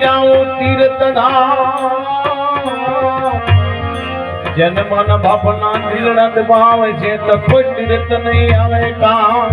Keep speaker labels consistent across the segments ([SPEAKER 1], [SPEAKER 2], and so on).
[SPEAKER 1] જાઉં તીર્થધામ જન્મન બાપના દિલના દબાવ છે તો કોઈ તીર્થ નહીં આવે કામ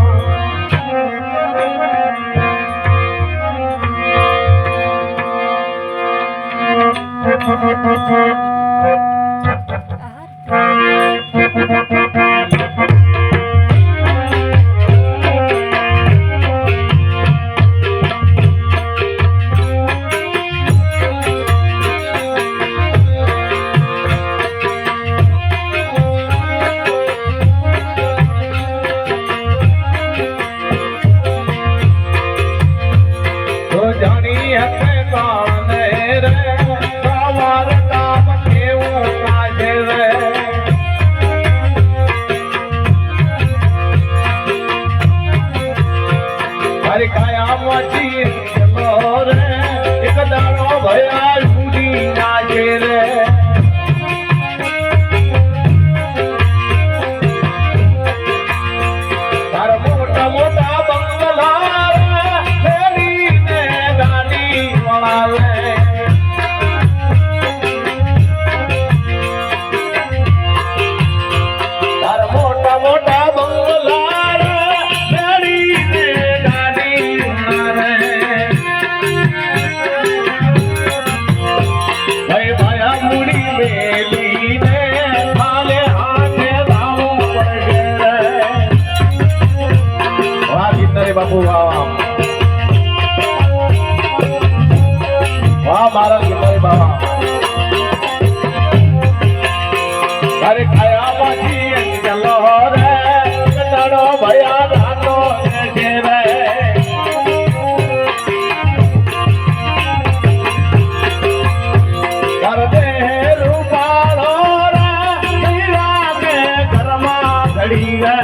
[SPEAKER 1] બાપુ વાહ વાહ મારા ગીતારી બાબા તારે ખાયા માંથી ચલો રે કટાડો ભયા રાતો છે રે કર દે રૂપાળો રે હીરા કે ઘરમાં ઘડી રે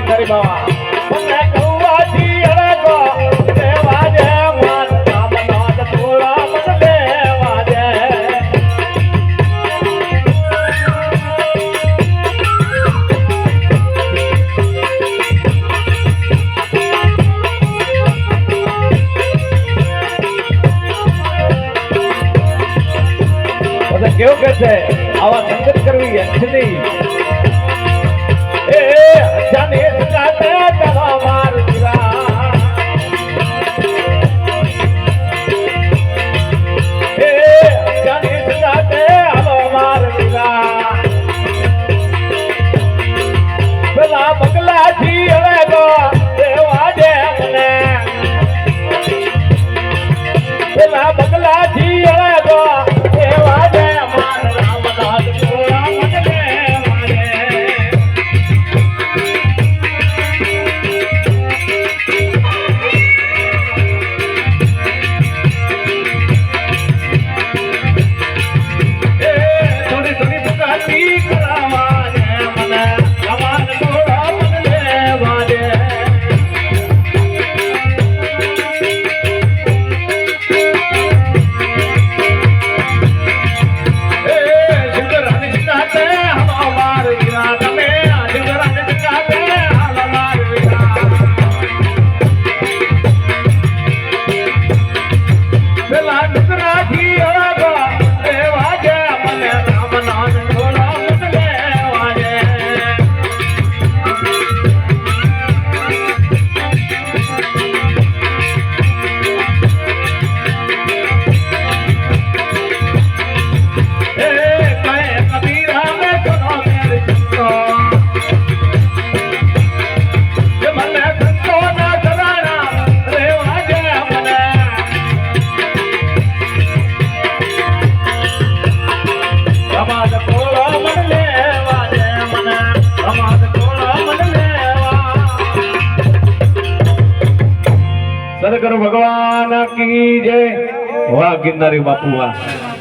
[SPEAKER 1] ગિરનારી બાવા મને કૌવાથી અડગો દેવા દે માન નામ નાદ થોડા મન દેવા દે કેવું કે છે આવા સંગત કરવી અંજની એ જાને સકાતે તવા માર દીરા એ જાને સકાતે આલો માર દીરા પેલા બગલા થી અળગો દેવા દે મને પેલા બગલા થી અળગો દેવા દે સદગુરુ ભગવાન કી જય વાહ ગિરનારી બાપુ વાહ।